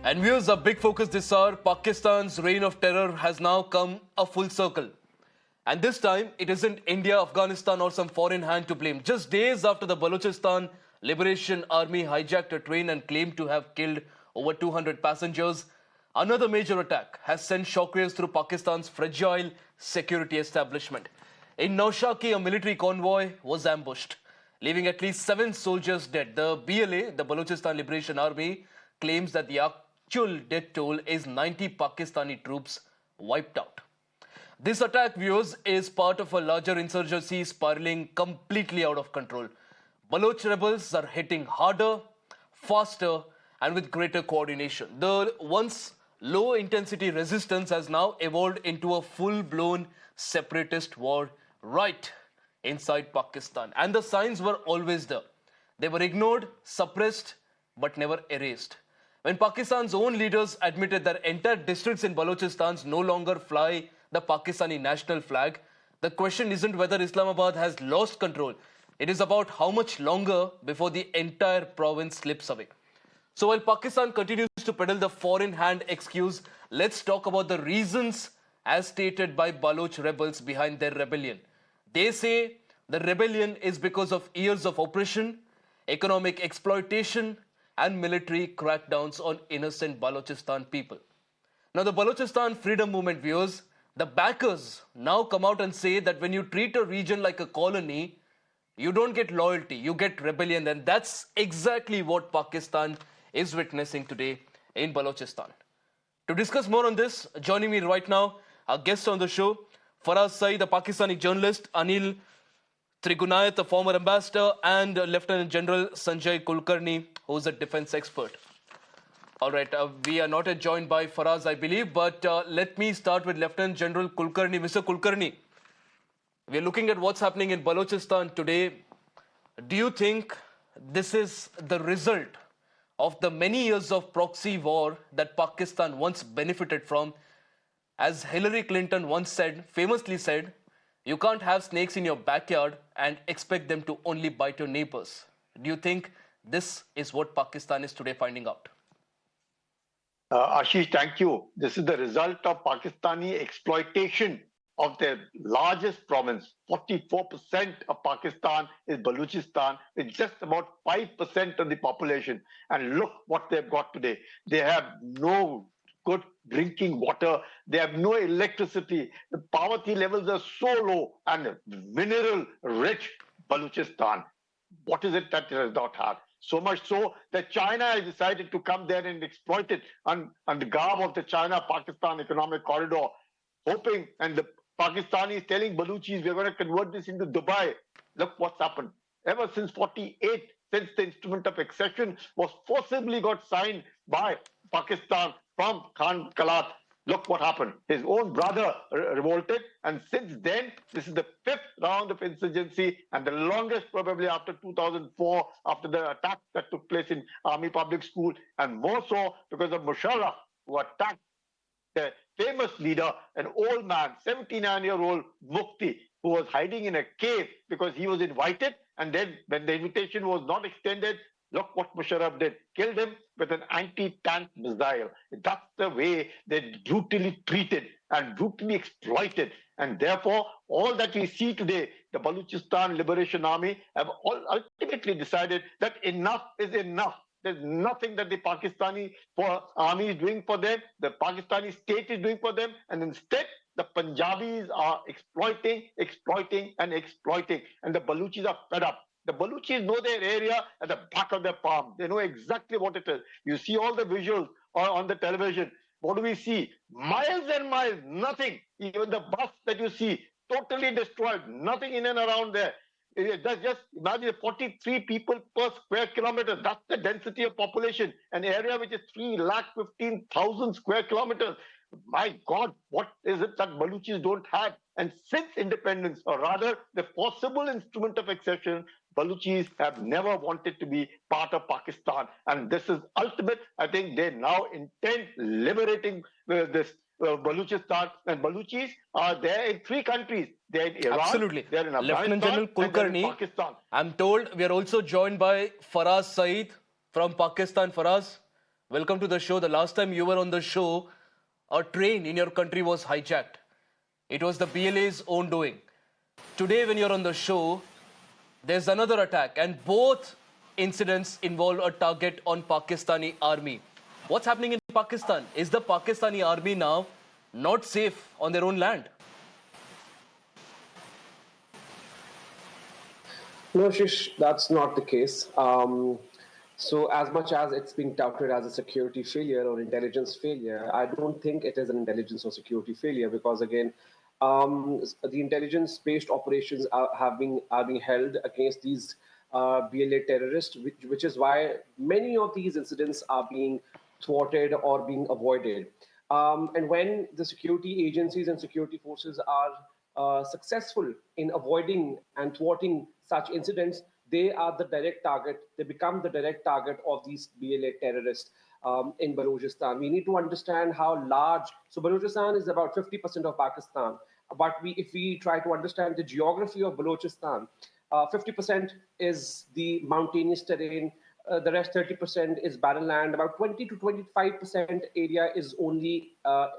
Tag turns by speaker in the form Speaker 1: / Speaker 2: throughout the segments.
Speaker 1: And viewers, a big focus this hour, Pakistan's reign of terror has now come a full circle. And this time, it isn't India, Afghanistan or some foreign hand to blame. Just days after the Balochistan Liberation Army hijacked a train and claimed to have killed over 200 passengers, another major attack has sent shockwaves through Pakistan's fragile security establishment. In Naushaki, a military convoy was ambushed, leaving at least 7 soldiers dead. The BLA, the Balochistan Liberation Army, claims that the actual death toll is 90 Pakistani troops wiped out. This attack, viewers, is part of a larger insurgency spiraling completely out of control. Baloch rebels are hitting harder, faster, and with greater coordination. The once low-intensity resistance has now evolved into a full-blown separatist war right inside Pakistan. And the signs were always there. They were ignored, suppressed, but never erased. When Pakistan's own leaders admitted that entire districts in Balochistan no longer fly the Pakistani national flag, the question isn't whether Islamabad has lost control. It is about how much longer before the entire province slips away. So while Pakistan continues to peddle the foreign hand excuse, let's talk about the reasons as stated by Baloch rebels behind their rebellion. They say the rebellion is because of years of oppression, economic exploitation, and military crackdowns on innocent Balochistan people. Now, the Balochistan Freedom Movement viewers, the backers now come out and say that when you treat a region like a colony, you don't get loyalty, you get rebellion. And that's exactly what Pakistan is witnessing today in Balochistan. To discuss more on this, joining me right now, our guest on the show, Faraz Saeed, a Pakistani journalist, Anil Trigunayat, a former ambassador, and Lieutenant General Sanjay Kulkarni, who's a defense expert. All right, we are not yet joined by Faraz, I believe, but let me start with Lieutenant General Kulkarni. Mr. Kulkarni, we are looking at what's happening in Balochistan today. Do you think this is the result of the many years of proxy war that Pakistan once benefited from? As Hillary Clinton once said, famously said, you can't have snakes in your backyard and expect them to only bite your neighbors. Do you think this is what Pakistan is today finding out?
Speaker 2: Ashish, thank you. This is the result of Pakistani exploitation of their largest province. 44% of Pakistan is Balochistan, with just about 5% of the population. And look what they've got today. They have no good drinking water. They have no electricity. The poverty levels are so low, and mineral-rich Balochistan. What is it that it does not have? So much so that China has decided to come there and exploit it on the garb of the China-Pakistan economic corridor, hoping, and the Pakistanis telling Baluchis, we're going to convert this into Dubai. Look what's happened. Ever since 48, since the instrument of accession was forcibly got signed by Pakistan from Khan Kalat, look what happened. His own brother revolted, and since then, this is the 5th round of insurgency, and the longest probably after 2004, after the attack that took place in Army Public School, and more so because of Musharraf, who attacked the famous leader, an old man, 79-year-old Mufti, who was hiding in a cave because he was invited, and then when the invitation was not extended, look what Musharraf did. Killed him with an anti-tank missile. That's the way they brutally treated and brutally exploited. And therefore, all that we see today, the Balochistan Liberation Army have all ultimately decided that enough is enough. There's nothing that the Pakistani army is doing for them, the Pakistani state is doing for them, and instead the Punjabis are exploiting, and exploiting, and the Baluchis are fed up. The Baluchis know their area at the back of their palm. They know exactly what it is. You see all the visuals on the television. What do we see? Miles and miles, nothing. Even the bus that you see, totally destroyed. Nothing in and around there. Just imagine 43 people per square kilometer. That's the density of population. An area which is 3,15,000 square kilometers. My God, what is it that Baluchis don't have? And since independence, or rather the possible instrument of accession, Baluchis have never wanted to be part of Pakistan. And this is ultimate. I think they now intend liberating this Balochistan, and Baluchis are there in 3 countries. They're in Iran,
Speaker 1: Absolutely.
Speaker 2: they're in
Speaker 1: Lieutenant
Speaker 2: Afghanistan,
Speaker 1: General Kulkarni,
Speaker 2: and they're in Pakistan.
Speaker 1: I'm told we are also joined by Faraz Saeed from Pakistan. Faraz, welcome to the show. The last time you were on the show, a train in your country was hijacked. It was the BLA's own doing. Today, when you're on the show, there's another attack, and both incidents involve a target on Pakistani army. What's happening in Pakistan? Is the Pakistani army now not safe on their own land?
Speaker 3: No, Shish, that's not the case. So, as much as it's being touted as a security failure or intelligence failure, I don't think it is an intelligence or security failure because, again, the intelligence-based operations are being held against these BLA terrorists, which is why many of these incidents are being thwarted or being avoided. And when the security agencies and security forces are successful in avoiding and thwarting such incidents, they are the direct target. They become the direct target of these BLA terrorists in Balochistan. We need to understand how large. So Balochistan is about 50% of Pakistan. But if we try to understand the geography of Balochistan, 50% is the mountainous terrain. The rest 30% is barren land. About 20 to 25% area is only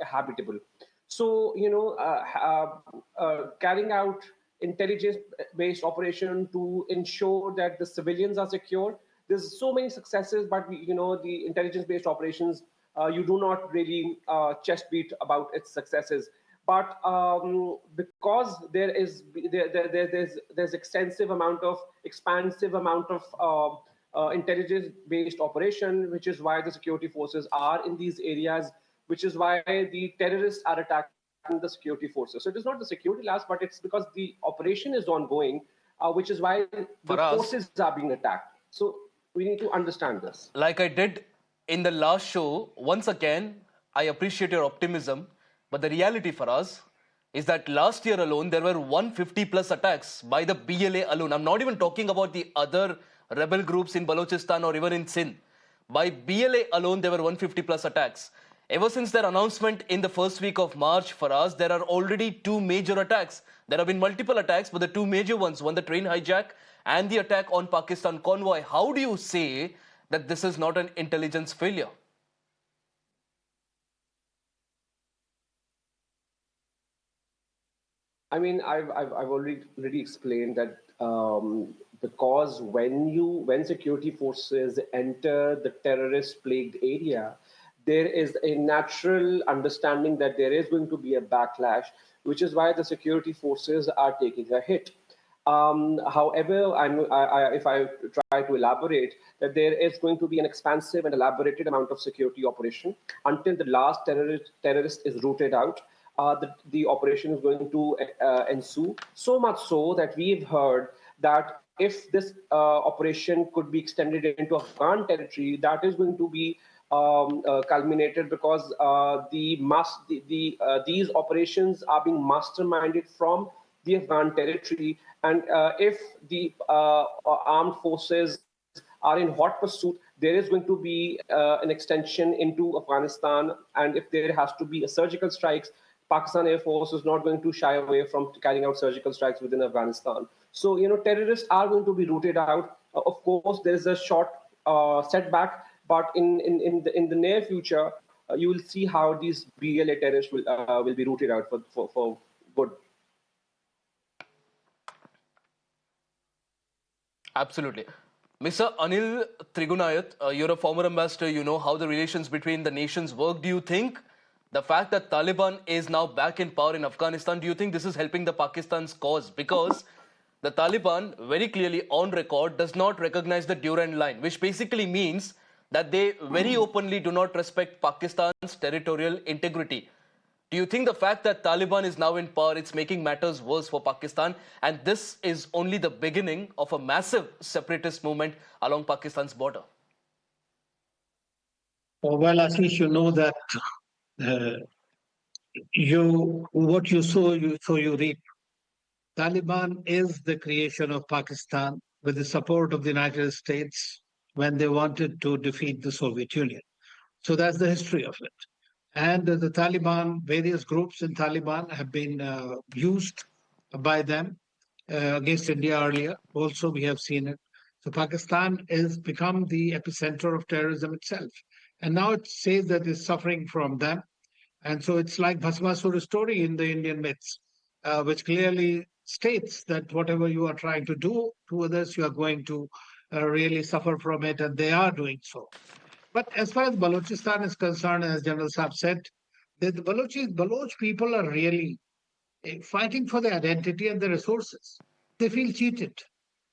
Speaker 3: habitable. So, carrying out intelligence-based operation to ensure that the civilians are secure. There's so many successes, but the intelligence-based operations, you do not really chest beat about its successes. But because there's extensive amount of expansive amount of intelligence-based operation, which is why the security forces are in these areas, which is why the terrorists are attacking the security forces. So it is not the security loss, but it's because the operation is ongoing, which is why the
Speaker 1: For us,
Speaker 3: forces are being attacked. So we need to understand this.
Speaker 1: like I did in the last show, once again, I appreciate your optimism, but the reality for us is that last year alone, there were 150 plus attacks by the BLA alone. I'm not even talking about the other rebel groups in Balochistan or even in Sindh. By BLA alone, there were 150 plus attacks. Ever since their announcement in the first week of March for us, there are already two major attacks. There have been multiple attacks, but the two major ones, one the train hijack and the attack on Pakistan convoy. How do you say that this is not an intelligence failure?
Speaker 3: I mean, I've already explained that because when security forces enter the terrorist plagued area, there is a natural understanding that there is going to be a backlash, which is why the security forces are taking a hit. However, if I try to elaborate, that there is going to be an expansive and elaborated amount of security operation until the last terrorist is rooted out. The operation is going to ensue. So much so that we've heard that if this operation could be extended into Afghan territory, that is going to be culminated because these operations are being masterminded from the Afghan territory. And if the armed forces are in hot pursuit, there is going to be an extension into Afghanistan. And if there has to be a surgical strikes, Pakistan Air Force is not going to shy away from carrying out surgical strikes within Afghanistan. So, terrorists are going to be rooted out. Of course, there is a short setback, but in the near future, you will see how these BLA terrorists will be rooted out for good.
Speaker 1: Absolutely. Mr. Anil Trigunayat, you're a former ambassador. You know how the relations between the nations work. Do you think the fact that Taliban is now back in power in Afghanistan, do you think this is helping the Pakistan's cause? Because the Taliban, very clearly on record, does not recognize the Durand line, which basically means that they very openly do not respect Pakistan's territorial integrity. Do you think the fact that Taliban is now in power, it's making matters worse for Pakistan? And this is only the beginning of a massive separatist movement along Pakistan's border.
Speaker 4: Well, Ashish, you know that uh, what you sow, you reap. Taliban is the creation of Pakistan with the support of the United States when they wanted to defeat the Soviet Union. So that's the history of it. And the Taliban, various groups in Taliban have been used by them against India earlier. Also, we have seen it. So Pakistan has become the epicenter of terrorism itself. And now it says that it's suffering from them. And so it's like Bhasmasura's story in the Indian myths, which clearly states that whatever you are trying to do to others, you are going to really suffer from it, and they are doing so. But as far as Balochistan is concerned, as General Saab said, the Baloch people are really fighting for their identity and their resources. They feel cheated.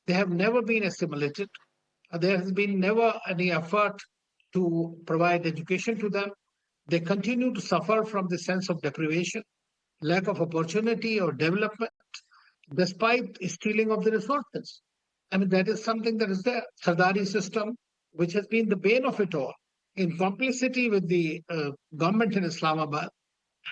Speaker 4: They have never been assimilated. There has been never any effort to provide education to them. They continue to suffer from the sense of deprivation, lack of opportunity or development, despite stealing of the resources. I mean, that is something that is there. Sardari system, which has been the bane of it all, in complicity with the government in Islamabad,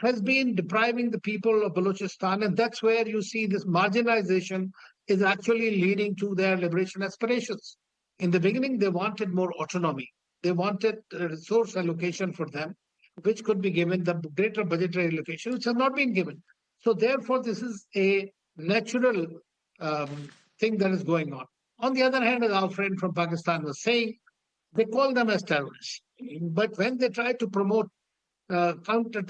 Speaker 4: has been depriving the people of Balochistan, and that's where you see this marginalization is actually leading to their liberation aspirations. In the beginning, they wanted more autonomy. They wanted a resource allocation for them, which could be given, the greater budgetary allocation, which has not been given. So therefore, this is a natural thing that is going on. On the other hand, as our friend from Pakistan was saying, they call them as terrorists. But when they try to promote cross-border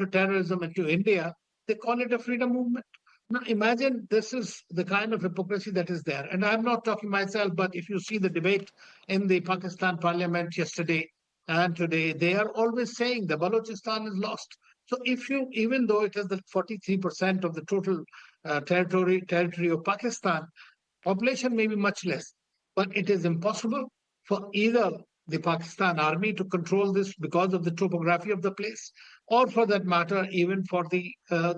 Speaker 4: terrorism into India, they call it a freedom movement. Now imagine this is the kind of hypocrisy that is there. And I'm not talking myself, but if you see the debate in the Pakistan parliament yesterday and today, they are always saying the Balochistan is lost. So if you, even though it is the 43% of the total territory of Pakistan, population may be much less, but it is impossible for either the Pakistan army to control this because of the topography of the place, or for that matter, even for the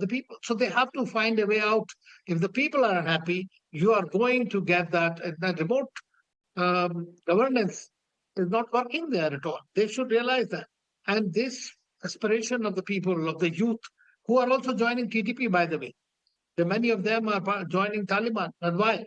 Speaker 4: people. So they have to find a way out. If the people are unhappy, you are going to get that remote governance is not working there at all. They should realize that. And this aspiration of the people, of the youth, who are also joining TTP, by the way, many of them are joining Taliban. And why?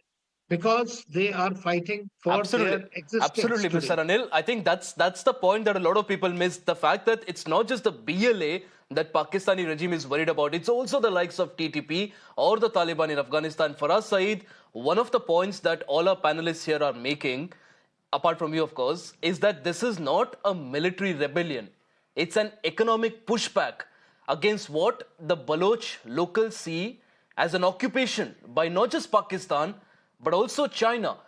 Speaker 4: Because they are fighting for
Speaker 1: Absolutely.
Speaker 4: their existence
Speaker 1: Absolutely, Mr.
Speaker 4: today.
Speaker 1: Anil. I think that's the point that a lot of people miss. The fact that it's not just the BLA that Pakistani regime is worried about. It's also the likes of TTP or the Taliban in Afghanistan. For us, Saeed, one of the points that all our panelists here are making, apart from you, of course, is that this is not a military rebellion. It's an economic pushback against what the Baloch locals see as an occupation by not just Pakistan, but also China.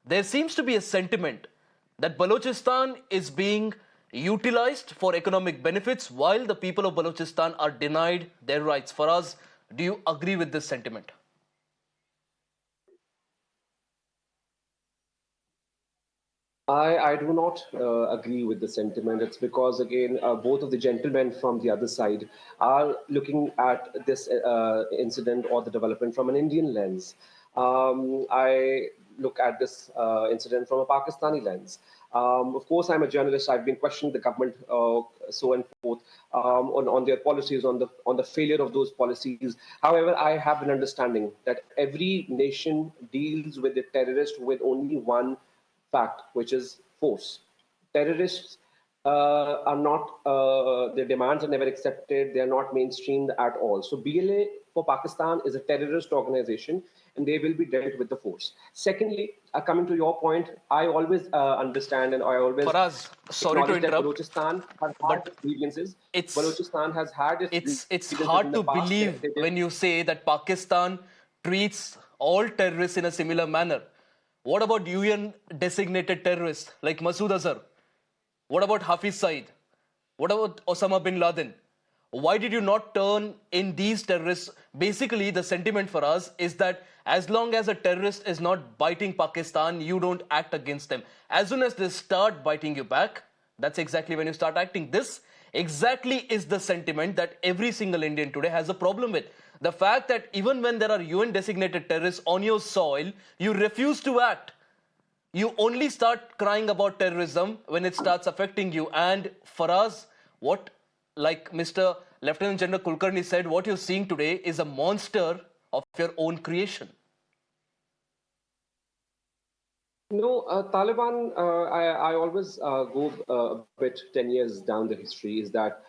Speaker 1: There seems to be a sentiment that Balochistan is being utilized for economic benefits while the people of Balochistan are denied their rights. For us, do you agree with this sentiment?
Speaker 3: I do not agree with the sentiment. It's because, again, both of the gentlemen from the other side are looking at this incident or the development from an Indian lens. I look at this incident from a Pakistani lens. Of course, I'm a journalist. I've been questioning the government, so and forth, on their policies, on the failure of those policies. However, I have an understanding that every nation deals with the terrorist with only one fact, which is force. Terrorists are not, their demands are never accepted, they are not mainstreamed at all. So BLA for Pakistan is a terrorist organization and they will be dealt with the force. Secondly, coming to your point, I always understand and I always
Speaker 1: Faraz, sorry to
Speaker 3: acknowledge that
Speaker 1: interrupt,
Speaker 3: Balochistan has had
Speaker 1: but
Speaker 3: its grievances.
Speaker 1: it's
Speaker 3: Balochistan has had its
Speaker 1: it's
Speaker 3: grievances in
Speaker 1: hard
Speaker 3: the
Speaker 1: to
Speaker 3: past.
Speaker 1: believe
Speaker 3: They
Speaker 1: when you say that Pakistan treats all terrorists in a similar manner. What about UN designated terrorists like Masood Azhar? What about Hafiz Saeed? What about Osama bin Laden? Why did you not turn in these terrorists? Basically, the sentiment for us is that as long as a terrorist is not biting Pakistan, you don't act against them. As soon as they start biting you back, that's exactly when you start acting. This exactly is the sentiment that every single Indian today has a problem with. The fact that even when there are UN designated terrorists on your soil, you refuse to act. You only start crying about terrorism when it starts affecting you. And for us, what, like Mr. Lieutenant General Kulkarni said, what you're seeing today is a monster of your own creation.
Speaker 3: No, Taliban, I always go a bit 10 years down the history, is that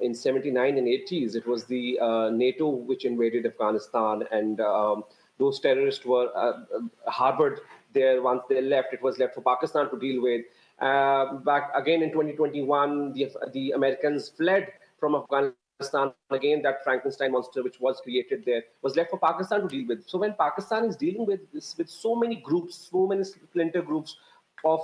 Speaker 3: in 79 and 80s, it was the NATO which invaded Afghanistan, and those terrorists were harbored there. Once they left, it was left for Pakistan to deal with. Back again in 2021, the Americans fled from Afghanistan. Again, that Frankenstein monster which was created there was left for Pakistan to deal with. So when Pakistan is dealing with this, with so many groups, so many splinter groups of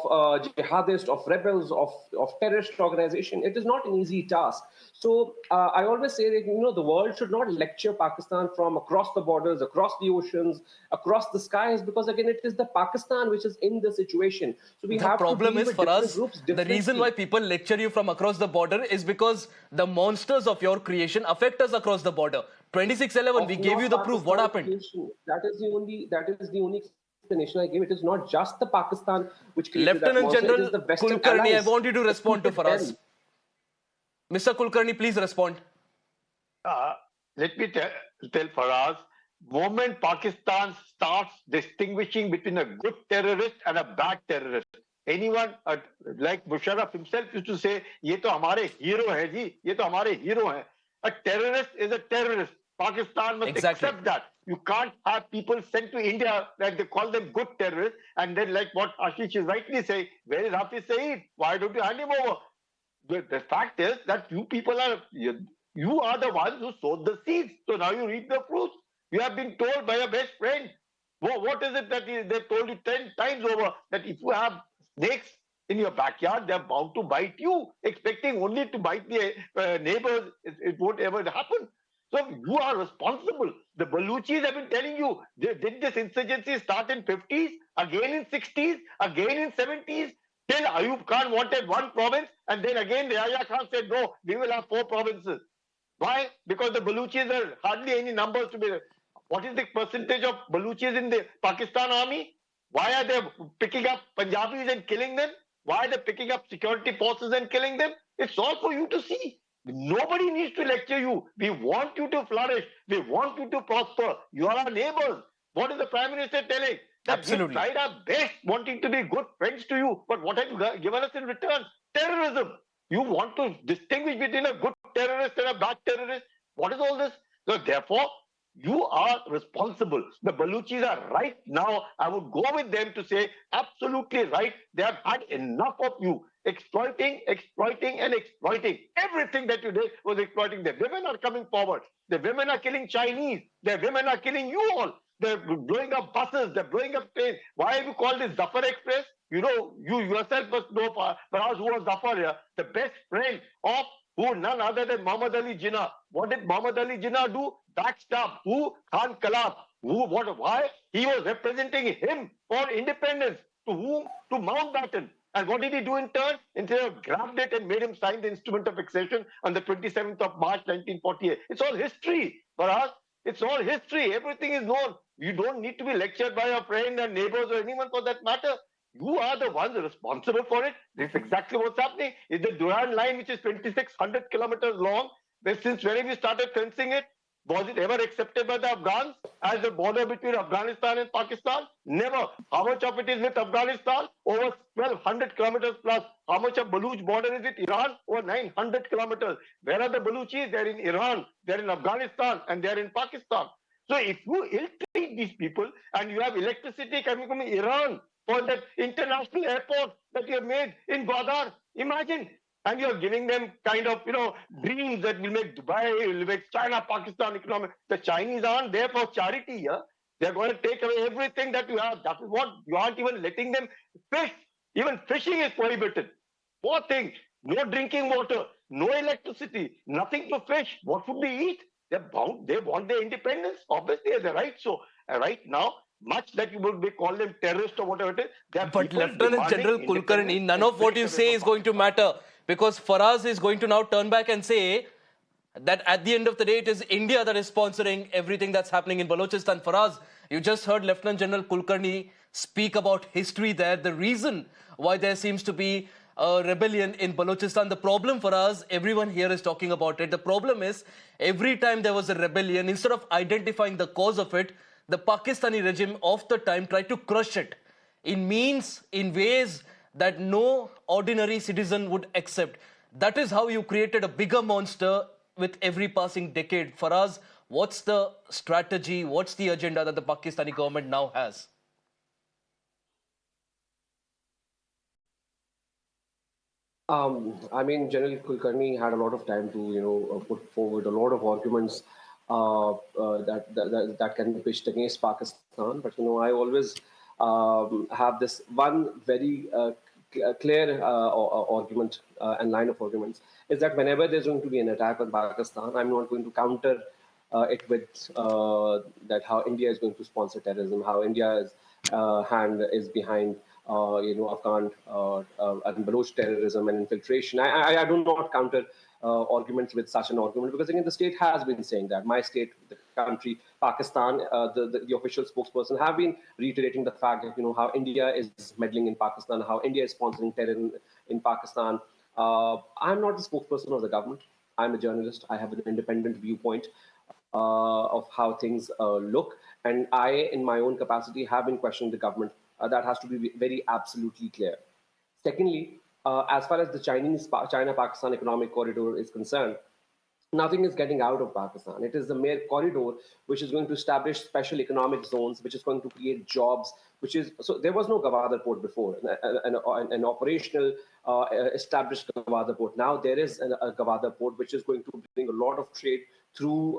Speaker 3: jihadists, of rebels, of terrorist organization, it is not an easy task. So I always say that, you know, the world should not lecture Pakistan from across the borders, across the oceans, across the skies, because again, it is the Pakistan which is in the situation. So we
Speaker 1: The
Speaker 3: have to
Speaker 1: problem
Speaker 3: deal
Speaker 1: is
Speaker 3: with
Speaker 1: for
Speaker 3: different
Speaker 1: us,
Speaker 3: groups
Speaker 1: the reason
Speaker 3: differently.
Speaker 1: why people lecture you from across the border is because the monsters of your creation affect us across the border. 2611, we
Speaker 3: Of
Speaker 1: gave you
Speaker 3: not
Speaker 1: the proof. What happened?
Speaker 3: Pakistanification. That is the only explanation I gave. It is not just the Pakistan which created that
Speaker 1: Lieutenant
Speaker 3: monster. It is
Speaker 1: General
Speaker 3: the Western
Speaker 1: Kulkarni, I
Speaker 3: allies.
Speaker 1: want you to respond to
Speaker 3: Included
Speaker 1: Faraz.
Speaker 3: them.
Speaker 1: Mr. Kulkarni, please respond.
Speaker 2: Uh, Let me tell Faraz, moment Pakistan starts distinguishing between a good terrorist and a bad terrorist, anyone like Musharraf himself used to say, "ये तो हमारे hero है जी, ये तो हमारे hero हैं." A terrorist is a terrorist. Pakistan must
Speaker 1: Exactly.
Speaker 2: accept that. You can't have people sent to India that they call them good terrorists, and then like what Ashish is rightly saying, where is Hafiz Saeed? Why don't you hand him over? The fact is that you are the ones who sowed the seeds. So now you reap the fruits. You have been told by your best friend. What is it that they told you 10 times over that if you have snakes in your backyard, they're bound to bite you, expecting only to bite the neighbors. It won't ever happen. So you are responsible. The Baluchis have been telling you, did this insurgency start in 50s, again in 60s, again in 70s? Till Ayub Khan wanted one province, and then again Yahya Khan said, no, we will have 4 provinces. Why? Because the Baluchis are hardly any numbers to be. What is the percentage of Baluchis in the Pakistan army? Why are they picking up Punjabis and killing them? Why are they picking up security forces and killing them? It's all for you to see. Nobody needs to lecture you. We want you to flourish. We want you to prosper. You are our neighbors. What is the Prime Minister telling? That we've
Speaker 1: Absolutely.
Speaker 2: tried our best wanting to be good friends to you, but what have you given us in return? Terrorism. You want to distinguish between a good terrorist and a bad terrorist? What is all this? So therefore, you are responsible. The Baluchis are right now. I would go with them to say absolutely right. They have had enough of you. Exploiting, exploiting, and exploiting. Everything that you did was exploiting. The women are coming forward. The women are killing Chinese. The women are killing you all. They're blowing up buses. They're blowing up trains. Why have you called this Zafar Express? You know, you yourself must know, Faraz, who was Zafar here, the best friend of who, none other than Muhammad Ali Jinnah. What did Muhammad Ali Jinnah do? Backstab. Who? Khan Kalab. Who? What? Why? He was representing him for independence. To whom? To Mountbatten. And what did he do in turn? Instead of grabbed it and made him sign the instrument of accession on the 27th of March 1948. It's all history for us. It's all history. Everything is known. You don't need to be lectured by your friend and neighbors or anyone for that matter. You are the ones responsible for it. This is exactly what's happening. Is the Durand line, which is 2,600 kilometers long, since when have you started fencing it? Was it ever accepted by the Afghans as the border between Afghanistan and Pakistan? Never. How much of it is with Afghanistan? Over 1,200 kilometers plus. How much of Baluch border is with Iran? Over 900 kilometers. Where are the Baluchis? They're in Iran, they're in Afghanistan, and they're in Pakistan. So if you ill-treat these people and you have electricity coming from Iran for that international airport that you have made in Gwadar, imagine. And you're giving them kind of, dreams that will make Dubai, will make China, Pakistan economic. The Chinese aren't there for charity here. They're going to take away everything that you have. That is what you aren't even letting them fish. Even fishing is prohibited. Poor thing. No drinking water, no electricity, nothing to fish. What would they eat? They're bound. They want their independence. Obviously, they have the right. So right now, much that you would call them terrorists or whatever it is, there are
Speaker 1: But
Speaker 2: people
Speaker 1: Lieutenant
Speaker 2: demanding
Speaker 1: General Kulkarni,
Speaker 2: independence
Speaker 1: none
Speaker 2: and
Speaker 1: of what you
Speaker 2: break away
Speaker 1: say
Speaker 2: from
Speaker 1: is going to
Speaker 2: Pakistan.
Speaker 1: matter because Faraz is going to now turn back and say that at the end of the day, it is India that is sponsoring everything that's happening in Balochistan. Faraz, you just heard Lieutenant General Kulkarni speak about history there, the reason why there seems to be a rebellion in Balochistan. The problem for us, everyone here is talking about it. The problem is every time there was a rebellion, instead of identifying the cause of it, the Pakistani regime of the time tried to crush it in ways that no ordinary citizen would accept. That is how you created a bigger monster with every passing decade. For us, what's the strategy, what's the agenda that the Pakistani government now has?
Speaker 3: I mean, General Kulkarni had a lot of time to, put forward a lot of arguments that can be pitched against Pakistan. But I always have this one very clear argument and line of arguments is that whenever there's going to be an attack on Pakistan, I'm not going to counter it with that how India is going to sponsor terrorism, how India's hand is behind, Afghan and Baloch terrorism and infiltration. I do not counter arguments with such an argument because again the state has been saying that. My state, the country, Pakistan, the official spokesperson have been reiterating the fact that how India is meddling in Pakistan, how India is sponsoring terror in Pakistan. I'm not the spokesperson of the government. I'm a journalist. I have an independent viewpoint of how things look. And I, in my own capacity, have been questioning the government. That has to be very absolutely clear. Secondly, as far as the China-Pakistan economic corridor is concerned, nothing is getting out of Pakistan. It is the mere corridor which is going to establish special economic zones, which is going to create jobs. So there was no Gwadar port before, an operational established Gwadar port. Now there is a Gwadar port which is going to bring a lot of trade through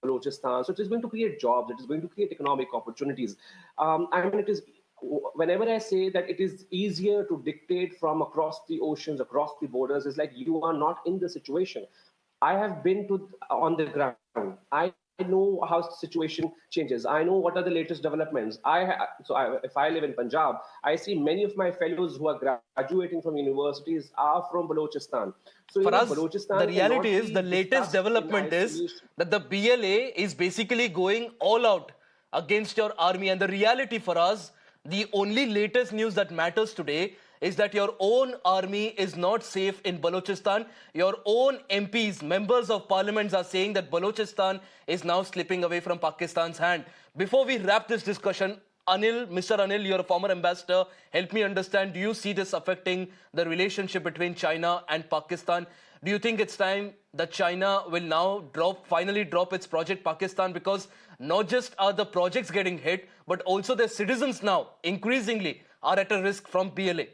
Speaker 3: Balochistan. So it is going to create jobs. It is going to create economic opportunities. I mean, it is. Whenever I say that it is easier to dictate from across the oceans, across the borders, it's like you are not in the situation. I have been on the ground. I know how the situation changes. I know what are the latest developments. If I live in Punjab, I see many of my fellows who are graduating from universities are from Balochistan. So
Speaker 1: For us, the
Speaker 3: Balochistan
Speaker 1: reality
Speaker 3: cannot
Speaker 1: is
Speaker 3: be
Speaker 1: the latest
Speaker 3: discussed in
Speaker 1: development is
Speaker 3: isolation.
Speaker 1: that the BLA is basically going all out against your army. And the reality for us, the only latest news that matters today is that your own army is not safe in Balochistan. Your own MPs, members of parliaments, are saying that Balochistan is now slipping away from Pakistan's hand. Before we wrap this discussion, Mr. Anil, you're a former ambassador. Help me understand, do you see this affecting the relationship between China and Pakistan? Do you think it's time that China will now finally drop its project Pakistan? Because not just are the projects getting hit, but also their citizens now increasingly are at a risk from BLA.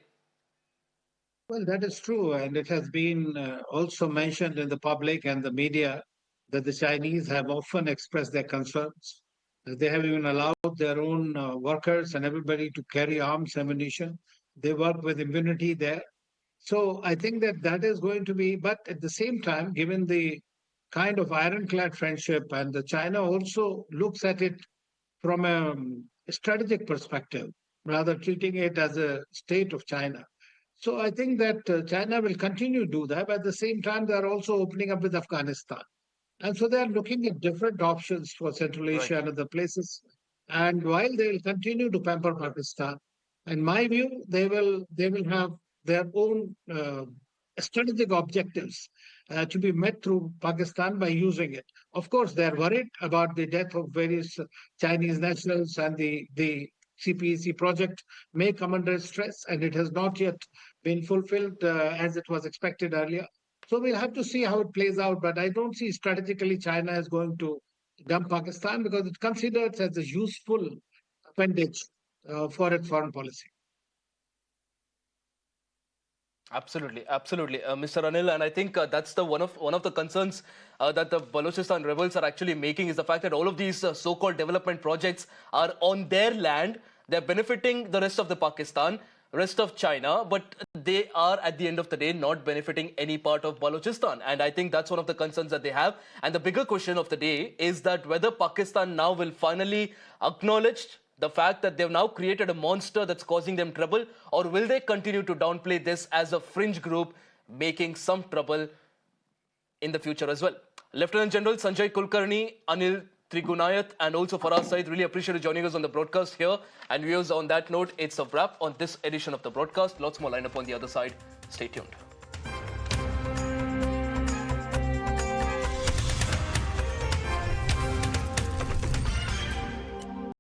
Speaker 4: Well, that is true. And it has been also mentioned in the public and the media that the Chinese have often expressed their concerns. They have even allowed their own workers and everybody to carry arms, ammunition. They work with impunity there. So I think that that is going to be, but at the same time, given the kind of ironclad friendship, and the China also looks at it from a strategic perspective, rather treating it as a state of China. So I think that China will continue to do that. But at the same time, they are also opening up with Afghanistan. And so they are looking at different options for Central
Speaker 1: Right.
Speaker 4: Asia and other places. And while they will continue to pamper Pakistan, in my view, they will have their own strategic objectives to be met through Pakistan by using it. Of course, they are worried about the death of various Chinese nationals, and the CPEC project may come under stress, and it has not yet been fulfilled as it was expected earlier. So we'll have to see how it plays out. But I don't see strategically China is going to dump Pakistan because it considers as a useful appendage for its foreign policy.
Speaker 1: Absolutely, absolutely, Mr. Anil, and I think that's the one of the concerns that the Balochistan rebels are actually making is the fact that all of these so-called development projects are on their land. They're benefiting the rest of the Pakistan, rest of China, but they are at the end of the day not benefiting any part of Balochistan, and I think that's one of the concerns that they have. And the bigger question of the day is that whether Pakistan now will finally acknowledge the fact that they've now created a monster that's causing them trouble, or will they continue to downplay this as a fringe group making some trouble in the future as well? Lieutenant General Sanjay Kulkarni, Anil Trigunayat, and also Faraz Said, really appreciate you joining us on the broadcast here. And viewers, on that note, it's a wrap on this edition of the broadcast. Lots more lineup on the other side. Stay tuned.